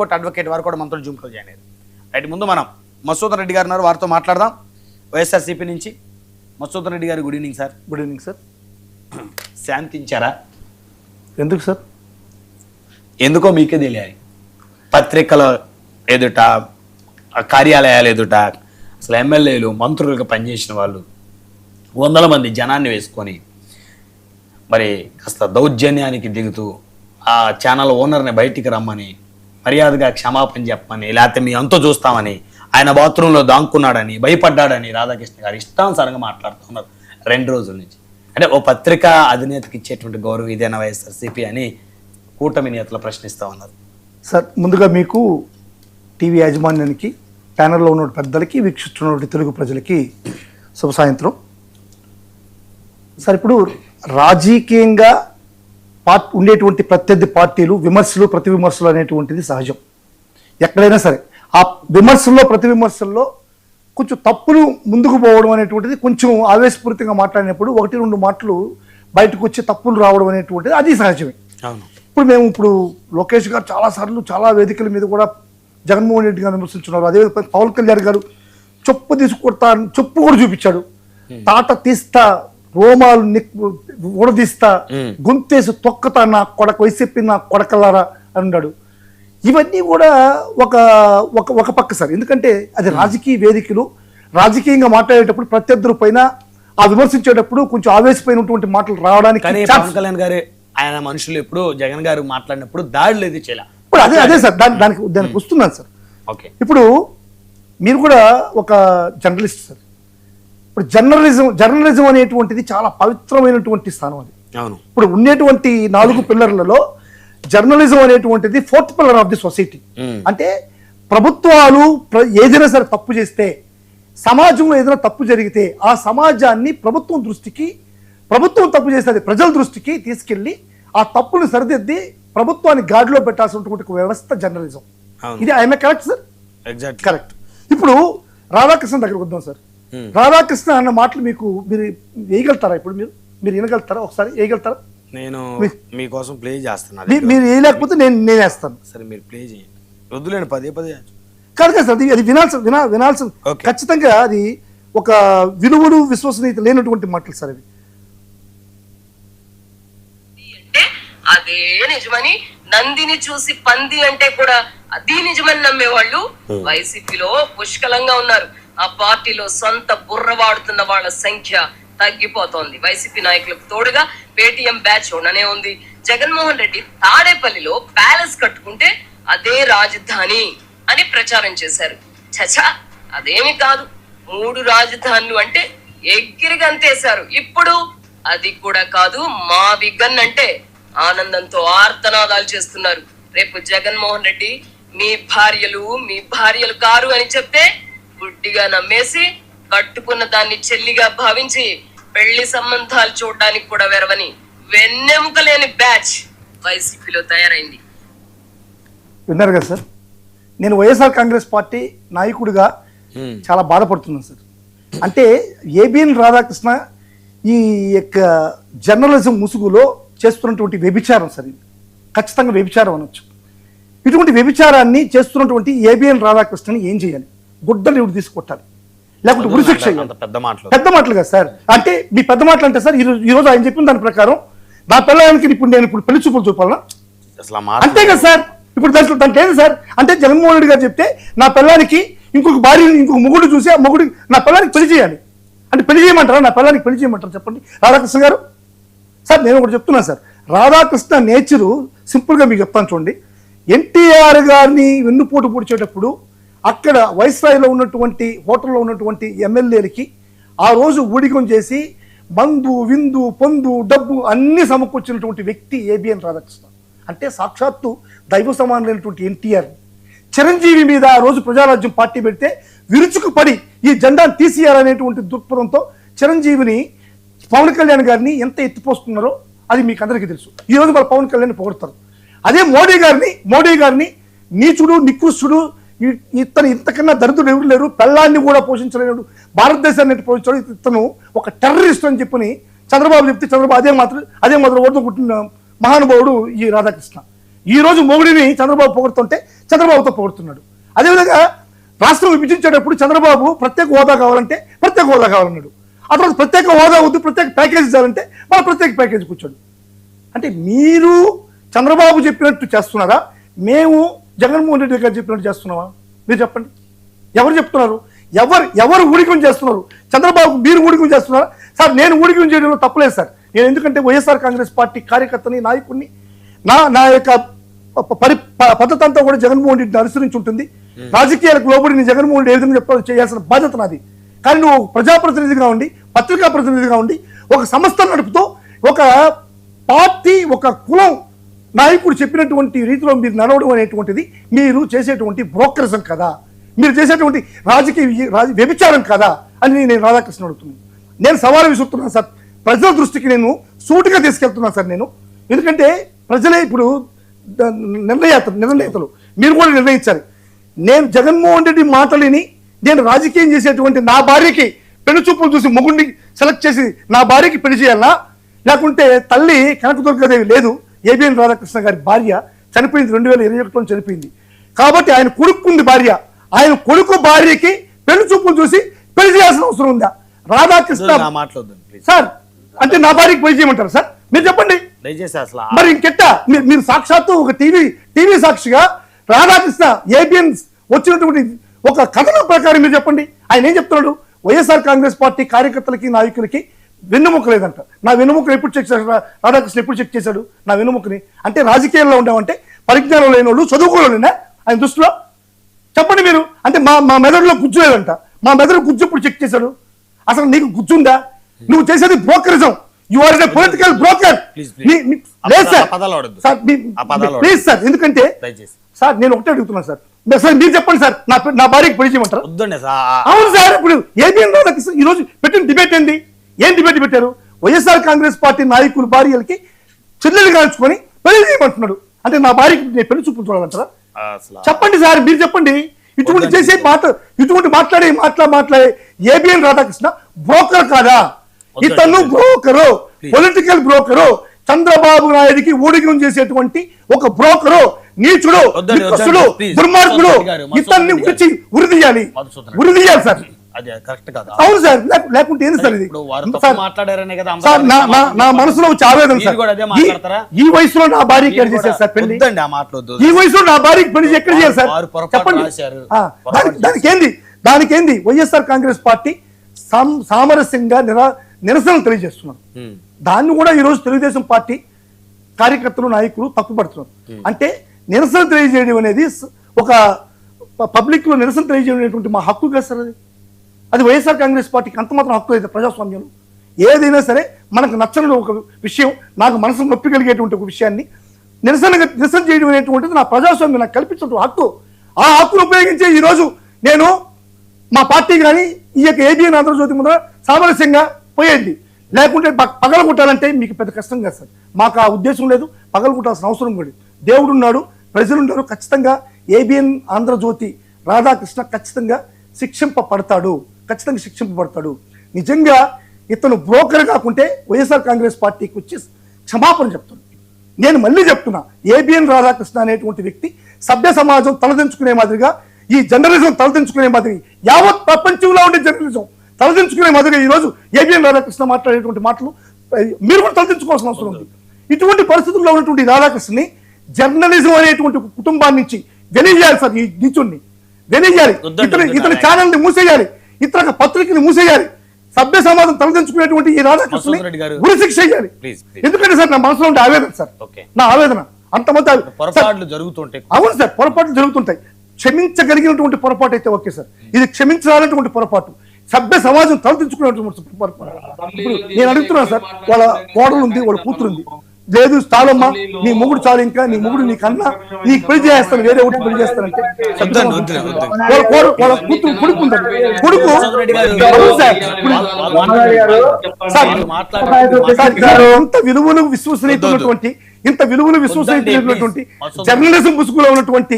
Court advocate వారు కూడా మనతో జూమ్లో జాయిన్ అయ్యారు. రైట్, ముందు మనం మధుసూదన్ రెడ్డి గారు ఉన్నారు, వారితో మాట్లాడదాం. వైఎస్ఆర్సీపీ నుంచి Madhusudan Reddy garu, good evening sir. Good evening sir. శాంతించారా? ఎందుకు సార్? ఎందుకో మీకే తెలియాలి. పత్రికల ఎదుట, కార్యాలయాల ఎదుట అసలు ఎమ్మెల్యేలు మంత్రులుగా పనిచేసిన వాళ్ళు వందల మంది జనాన్ని వేసుకొని మరి కాస్త దౌర్జన్యానికి దిగుతూ ఆ ఛానల్ ఓనర్ని బయటికి రమ్మని, మర్యాదగా క్షమాపణ చెప్పమని, లేకపోతే మీ అంతా చూస్తామని, ఆయన బాత్రూంలో దాంకున్నాడని, భయపడ్డాడని రాధాకృష్ణ గారు ఇష్టానుసారంగా మాట్లాడుతున్నారు 2 రోజుల నుంచి. అంటే ఓ పత్రిక అధినేతకి ఇచ్చేటువంటి గౌరవం ఇదేనా వైఎస్ఆర్సీపీ అని కూటమి నేతలు ప్రశ్నిస్తా ఉన్నారు. సార్, ముందుగా మీకు టీవీ యాజమాన్యానికి, ప్యానల్లో ఉన్న పెద్దలకి, వీక్షిస్తున్న తెలుగు ప్రజలకి శుభ సాయంత్రం. సార్, ఇప్పుడు రాజకీయంగా ఉండేటువంటి ప్రత్యర్థి పార్టీలు విమర్శలు, ప్రతి విమర్శలు అనేటువంటిది సహజం. ఎక్కడైనా సరే ఆ విమర్శల్లో, ప్రతి విమర్శల్లో కొంచెం తప్పులు ముందుకు పోవడం అనేటువంటిది, కొంచెం ఆవేశపూరితంగా మాట్లాడినప్పుడు 1-2 మాటలు బయటకు వచ్చి తప్పులు రావడం అనేటువంటిది అది సహజమే. ఇప్పుడు లోకేష్ గారు చాలాసార్లు చాలా వేదికల మీద కూడా జగన్మోహన్ రెడ్డి గారు విమర్శించున్నారు. అదే పవన్ కళ్యాణ్ గారు చెప్పు తీసుకొడతా, చెప్పు కూడా చూపించాడు. తాట తీస్తా, రోమాలు ఊడదీస్తా, గొంతేసి తొక్కతా, నా కొడక వైసీపీ నా కొడకలారా అన్నాడు. ఇవన్నీ కూడా ఒక పక్క సార్. ఎందుకంటే అది రాజకీయ వేదికలు, రాజకీయంగా మాట్లాడేటప్పుడు ప్రత్యర్థుల పైన ఆ విమర్శించేటప్పుడు కొంచెం ఆవేశపోయినటువంటి మాటలు రావడానికి. పవన్ కళ్యాణ్ గారే ఆయన మనుషులు ఎప్పుడు జగన్ గారు మాట్లాడినప్పుడు దాడులు ఏది చేయాలి. ఇప్పుడు అదే సార్, దానికి వస్తున్నాను సార్. ఓకే, ఇప్పుడు మీరు కూడా ఒక జర్నలిస్ట్ సార్. ఇప్పుడు జర్నలిజం అనేటువంటిది చాలా పవిత్రమైనటువంటి స్థానం అది. అవును. ఇప్పుడు ఉండేటువంటి 4 పిల్లర్లలో జర్నలిజం అనేటువంటిది 4th pillar of the society. అంటే ప్రభుత్వాలు ఏదైనా సరే తప్పు చేస్తే, సమాజంలో ఏదైనా తప్పు జరిగితే ఆ సమాజాన్ని ప్రభుత్వం తప్పు చేస్తే ప్రజల దృష్టికి తీసుకెళ్లి ఆ తప్పును సరిదిద్ది ప్రభుత్వాన్ని గాడిలో పెట్టాల్సినటువంటి వ్యవస్థ జర్నలిజం. ఇది I'm correct sir? Exact correct. ఇప్పుడు రాధాకృష్ణ దగ్గరకు వద్దాం సార్. రాధాకృష్ణ అన్న మాటలు మీరు వేయగలుగుతారా? ఇప్పుడు మీరు వినగలుగుతారా? ఒకసారి వేయగలుగుతారా? నేను మీకోసం ప్లే చేస్తాను. మీరు వేయలేకపోతే నేను వేస్తాను. సరే, మీరు ప్లే చేయండి. వద్దులేండి, పదే కాదు కదా సార్, అది వినాల్సిన ఖచ్చితంగా అది ఒక విలువలు, విశ్వసనీయత లేనటువంటి మాటలు సార్ అవి. అదే నిజమని నందిని చూసి పంది అంటే కూడా అది నిజమని నమ్మేవాళ్ళు వైసీపీలో పుష్కలంగా ఉన్నారు. ఆ పార్టీలో సొంత బుర్ర వాడుతున్న వాళ్ళ సంఖ్య తగ్గిపోతోంది. వైసీపీ నాయకులకు తోడుగా పేటీఎం బ్యాచ్ ఉండనే ఉంది. జగన్మోహన్ రెడ్డి తాడేపల్లిలో ప్యాలెస్ కట్టుకుంటే అదే రాజధాని అని ప్రచారం చేశారు. చచా, అదేమి కాదు. 3 రాజధానులు అంటే ఎగిరిగంతేశారు. ఇప్పుడు అది కూడా కాదు, మా విగన్ అంటే ఆనందంతో ఆర్తనాదాలు చేస్తున్నారు. రేపు జగన్మోహన్ రెడ్డి మీ భార్యలు కారు అని చెప్తే గుడ్డిగా నమ్మేసి, కట్టుకున్న దాన్ని చెల్లిగా భావించి పెళ్లి సంబంధాలు చూడడానికి కూడా వెరవని వెన్నెముక లేని బ్యాచ్ వైసీపీలో తయారైంది. విన్నారు కదా సార్? నేను వైఎస్ఆర్ కాంగ్రెస్ పార్టీ నాయకుడిగా చాలా బాధపడుతున్నాను సార్. అంటే ఏబిఎన్ రాధాకృష్ణ ఈ యొక్క జర్నలిజం ముసుగులో చేస్తున్నటువంటి వ్యభిచారం సార్. ఇది ఖచ్చితంగా వ్యభిచారం అనొచ్చు. ఇటువంటి వ్యభిచారాన్ని చేస్తున్నటువంటి ఏబిఎన్ రాధాకృష్ణని ఏం చేయాలి? గుడ్డలు తీసుకొట్టాలి, లేకుంటే ఉరిశిక్ష చేయాలి. పెద్ద మాటలు కదా సార్. అంటే మీ పెద్ద మాటలు అంటే సార్, ఈరోజు ఆయన చెప్పిన దాని ప్రకారం నా పిల్లలకి నేను పెళ్లి చూపులు చూపాలనా? అంతే కదా సార్. ఇప్పుడు దాంట్లో ఏది సార్ అంటే, జగన్మోహన్ రెడ్డి గారు చెప్తే నా పిల్లానికి ఇంకొక భార్యని, ఇంకొక మొగుడు చూసి ఆ మొగుడు నా పిల్లానికి పెళ్లి చేయాలి అంటే పెళ్లి చేయమంటారా? నా పిల్లానికి పెళ్లి చేయమంటారా? చెప్పండి రాధాకృష్ణ గారు. సార్, నేను ఒకటి చెప్తున్నాను సార్. రాధాకృష్ణ నేచరు సింపుల్గా మీకు చెప్తాను చూడండి. ఎన్టీఆర్ గారిని వెన్నుపోటు పొడిచేటప్పుడు అక్కడ వైస్రాయ్లో ఉన్నటువంటి హోటల్లో ఉన్నటువంటి ఎమ్మెల్యేలకి ఆ రోజు ఊడికం చేసి మందు, విందు, పొందు, డబ్బు అన్ని సమకూర్చినటువంటి వ్యక్తి ఏబిఎన్ రాధాకృష్ణ. అంటే సాక్షాత్తు దైవ సమానమైనటువంటి ఎన్టీఆర్ చిరంజీవి మీద ఆ రోజు ప్రజారాజ్యం పార్టీ పెడితే విరుచుకుపడి ఈ జెండాను తీసేయాలనేటువంటి దృక్పథంతో చిరంజీవిని, పవన్ కళ్యాణ్ గారిని ఎంత ఎత్తిపోస్తున్నారో అది మీకు అందరికీ తెలుసు. ఈరోజు వాళ్ళు పవన్ కళ్యాణ్ పొగుడతారు. అదే మోడీ గారిని నీచుడు, నికృష్టుడు, ఇతను ఇంతకన్నా దరిద్రుడు ఎవరు లేరు, పెళ్ళాన్ని కూడా పోషించలేడు, భారతదేశాన్ని పోషించాడు, ఇతను ఒక టెర్రరిస్ట్ అని చెప్పని చంద్రబాబు చెప్తే అదే మాత్రం ఓటు కుట్టిన మహానుభావుడు ఈ రాధాకృష్ణ. ఈ రోజు మొగుడిని చంద్రబాబు పొగుడుతుంటే చంద్రబాబుతో పొగుడుతున్నాడు. అదేవిధంగా రాష్ట్రం విభజించేటప్పుడు చంద్రబాబు ప్రత్యేక హోదా కావాలంటే ప్రత్యేక హోదా కావాలన్నాడు. ఆ తర్వాత ప్రత్యేక హోదా వద్దు ప్రత్యేక ప్యాకేజ్ ఇవ్వాలంటే మన ప్రత్యేక ప్యాకేజ్ కూర్చోడు. అంటే మీరు చంద్రబాబు చెప్పినట్టు చేస్తున్నారా, మేము జగన్మోహన్ రెడ్డి గారు చెప్పినట్టు చేస్తున్నావా? మీరు చెప్పండి. ఎవరు చెప్తున్నారు? ఎవరు ఊడికం చేస్తున్నారు? చంద్రబాబు మీరు ఊడికం చేస్తున్నారా? సార్ నేను ఊడికం చేయడంలో తప్పలేదు సార్. నేను ఎందుకంటే వైఎస్ఆర్ కాంగ్రెస్ పార్టీ కార్యకర్తని, నాయకుడిని, నా యొక్క పద్ధతి అంతా కూడా జగన్మోహన్ రెడ్డిని అనుసరించి ఉంటుంది. రాజకీయాలకు లోబడి నేను జగన్మోహన్ రెడ్డి ఏ విధంగా చెప్పాలో చేయాల్సిన బాధ్యత నాది. కానీ నువ్వు ప్రజాప్రతినిధిగా ఉండి, పత్రికా ప్రతినిధిగా ఉండి, ఒక సంస్థ నడుపుతూ, ఒక పార్టీ, ఒక కులం నాయకుడు చెప్పినటువంటి రీతిలో మీరు నడవడం అనేటువంటిది మీరు చేసేటువంటి బ్రోకరిజం కదా, మీరు చేసేటువంటి వ్యభిచారం కదా అని నేను రాధాకృష్ణ అడుగుతున్నాను. నేను సవాలు విసురుతున్నాను సార్. ప్రజల దృష్టికి నేను సూటిగా తీసుకెళ్తున్నాను సార్. నేను ఎందుకంటే ప్రజలే ఇప్పుడు నిర్ణేతలు, మీరు కూడా నిర్ణయించాలి. నేను జగన్మోహన్ రెడ్డి మాటలిని నేను రాజకీయం చేసేటువంటి నా భార్యకి పెళ్లి చూపులు చూసి మొగుడిని సెలెక్ట్ చేసి నా భార్యకి పెళ్లి చేయాలా, లేకుంటే తల్లి కనకదుర్గాదేవి లేదు, ఏబిఎన్ రాధాకృష్ణ గారి భార్య చనిపోయింది, 2021లో చనిపోయింది. కాబట్టి ఆయన కొడుకుంది భార్య, ఆయన కొడుకు భార్యకి పెళ్లి చూపులు చూసి పెళ్లి చేయాల్సిన అవసరం ఉందా? రాధాకృష్ణ సార్ అంటే నా భార్యకి పెళ్లి చేయమంటారు సార్? మీరు చెప్పండి. మరి ఇంకెట్టా మీరు సాక్షాత్తు ఒక టీవీ సాక్షిగా రాధాకృష్ణ ఏబిఎన్ వచ్చినటువంటి ఒక కథనం ప్రకారం మీరు చెప్పండి. ఆయన ఏం చెప్తున్నాడు? వైఎస్ఆర్ కాంగ్రెస్ పార్టీ కార్యకర్తలకి, నాయకులకి వెన్నుముక్క లేదంట. నా వెన్నుముక్కను ఎప్పుడు చెక్ చేశాడు రాధాకృష్ణ? ఎప్పుడు చెక్ చేశాడు నా వెన్నుముక్కని? అంటే రాజకీయాల్లో ఉండేవంటే పరిజ్ఞానం లేని వాళ్ళు, చదువుకోలేనా ఆయన దృష్టిలో? చెప్పండి మీరు. అంటే మా మెదడులో గుజ్జు లేదంట. మా మెదడు గుజ్జు ఎప్పుడు చెక్ చేశాడు? అసలు నీకు గుజ్జుందా? నువ్వు చేసేది brokerism. You are a political broker. Please sir, ఎందుకంటే సార్ నేను ఒకటే అడుగుతున్నాను సార్. సార్ మీరు చెప్పండి సార్, నా భార్యకి పెళ్లి చేయమంటారు? అవును సార్. ఇప్పుడు ఏబిఎన్ రాధాకృష్ణ ఈ రోజు పెట్టిన డిబేట్ ఏంది? ఏం డిబేట్ పెట్టారు? వైఎస్ఆర్ కాంగ్రెస్ పార్టీ నాయకులు భార్యలకి చెల్లెలు కాల్చుకొని పెళ్లి చేయమంటున్నాడు. అంటే నా భార్యకి నేను పెళ్లి చూపులు చూడాలంటారా? చెప్పండి సార్, మీరు చెప్పండి. ఇటువంటి మాట్లాడే ఏబిఎన్ రాధాకృష్ణ బ్రోకర్ కాదా? ఇతను బ్రోకరు, పొలిటికల్ బ్రోకరు, చంద్రబాబు నాయుడికి ఊడిగం చేసేటువంటి ఒక బ్రోకరు, నీచుడు, దుర్మార్గుడు. ఇతన్ని ఉరిదీయాలి సార్. అవును సార్, లేకుంటే ఏంది సార్ ఇది? సార్ నా మనసులో వచ్చే ఆవేదన సార్. ఈ వయసులో నా భార్యకి ఎక్కడ చేశారు సార్ పెళ్లి? ఈ వయసులో నా భార్యకి పెళ్లి ఎక్కడ చేయాలి సార్? చెప్పండి. దానికేంది వైఎస్ఆర్ కాంగ్రెస్ పార్టీ సామరస్యంగా నిరసనలు తెలియజేస్తున్నారు. దాన్ని కూడా ఈరోజు తెలుగుదేశం పార్టీ కార్యకర్తలు, నాయకులు తప్పుపడుతున్నారు. అంటే నిరసన తెలియజేయడం అనేది ఒక పబ్లిక్ లో నిరసన తెలియజేయడం అనేటువంటి మా హక్కు కదా సార్. అది వైఎస్ఆర్ కాంగ్రెస్ పార్టీకి అంత మాత్రం హక్కు అయితే ప్రజాస్వామ్యంలో ఏదైనా సరే మనకు నచ్చని ఒక విషయం, నాకు మనసు నొప్పి కలిగేటువంటి ఒక విషయాన్ని నిరసన చేయడం అనేటువంటిది నా ప్రజాస్వామ్యం నాకు కల్పించిన హక్కు. ఆ హక్కును ఉపయోగించే ఈరోజు నేను మా పార్టీ కానీ ఈ యొక్క ఏబిఎన్ ఆంధ్రజ్యోతి ముందర సామరస్యంగా పోయేది. లేకుంటే పగల కొట్టాలంటే మీకు పెద్ద కష్టం కదా సార్. మాకు ఆ ఉద్దేశం లేదు, పగల కొట్టాల్సిన అవసరం కూడా. దేవుడు ఉన్నాడు, ప్రజలు ఉన్నారు. ఖచ్చితంగా ఏబిఎన్ ఆంధ్రజ్యోతి రాధాకృష్ణ ఖచ్చితంగా శిక్షింపబడతాడు. నిజంగా ఇతను బ్రోకర్ కాకుంటే వైఎస్ఆర్ కాంగ్రెస్ పార్టీకి వచ్చి క్షమాపణ చెప్తాను. నేను మళ్ళీ చెప్తున్నా, ఏబిఎన్ రాధాకృష్ణ అనేటువంటి వ్యక్తి సభ్య సమాజం తలదించుకునే మాదిరిగా, ఈ జర్నలిజం తలదించుకునే మాదిరి, యావత్ ప్రపంచంలో ఉండే జర్నలిజం తలదించుకునే మాదిరిగా ఈరోజు ఏబిఎన్ రాధాకృష్ణ మాట్లాడేటువంటి మాటలు మీరు కూడా తలదించుకోవాల్సిన అవసరం ఉంది. ఇటువంటి పరిస్థితుల్లో ఉన్నటువంటి రాధాకృష్ణని జర్నలిజం అనేటువంటి కుటుంబాన్ని నుంచి వెలియాలి సార్. ఈ నీచుణ్ణి వెలియాలి, ఇతని ఛానల్ ని మూసేయాలి, ఇతర పత్రికని మూసేయాలి. సభ్య సమాజం తలదించుకునేటువంటి ఈ రాధాకృష్ణని గురి శిక్ష చేయాలి. ఎందుకంటే సార్ నా మనసులో ఉండే ఆవేదన సార్, నా ఆవేదన అంతమంది జరుగుతుంటాయి. అవును సార్, పొరపాట్లు జరుగుతుంటాయి. క్షమించగలిగినటువంటి పొరపాటు అయితే ఓకే సార్. ఇది క్షమించాలనేటువంటి పొరపాటు, సభ్య సమాజం తలదించుకునేటువంటి పొరపాటు. ఇప్పుడు నేను అడుగుతున్నాను సార్, వాళ్ళ కోడలు ఉంది, వాళ్ళ కూతురు ఉంది. లేదు చాలమ్మా, నీ మొగుడు చాలు, ఇంకా నీ మొగుడు నీకన్నా నీకు పెళ్లి చేస్తాను, వేరే ఒకటి పెళ్లి చేస్తానంటే వాళ్ళ కూతురు కొడుకు ఉంటుంది. కొడుకు ఇంత విలువలు విశ్వసనీయమైనటువంటి జర్నలిజం ముసుగులో ఉన్నటువంటి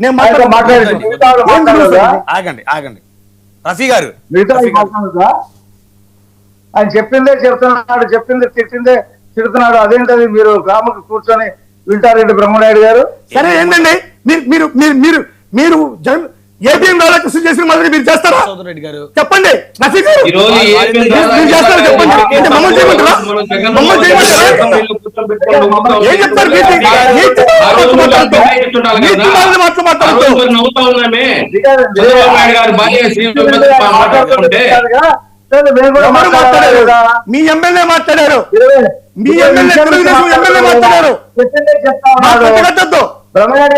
నేను ఆగండి రఫీ గారు, ఆయన చెప్పిందే చెప్తున్నాడు, చెప్పింది తిట్టిందే తిడుతున్నాడు. అదేంటది మీరు గ్రామకు కూర్చొని వింటారెడ్డి బ్రహ్మనాయుడు గారు? సరే ఏంటండి మీరు మీరు మీరు మీరు మీరు ఏబిఎన్ రాధాకృష్ణ చేసిన మాదిరి మీరు చేస్తారా? రెడ్డి గారు చెప్పండి రఫీక్ గారు. ఈ రోజు మీరు చేస్తారా చెప్పండి. అంటే మమ్మల్ని చేయమంటారా? మమ్మల్ని చేయమంటారా? ఏం చెప్తారు? నవ్వుతా ఉన్నామే. చంద్రబాబు నాయుడు గారు భార్య శ్రీనివాస్ మాట్లాడుతుంటే ఎవరు మాట్లాడారు? మీ ఎమ్మెల్యే మాట్లాడారు. మీ ఎమ్మెల్యే తెలుగుదేశం ఎమ్మెల్యే మాట్లాడారు. చెప్తా మాట్లాడద్దు. బ్రహ్మనాయుడు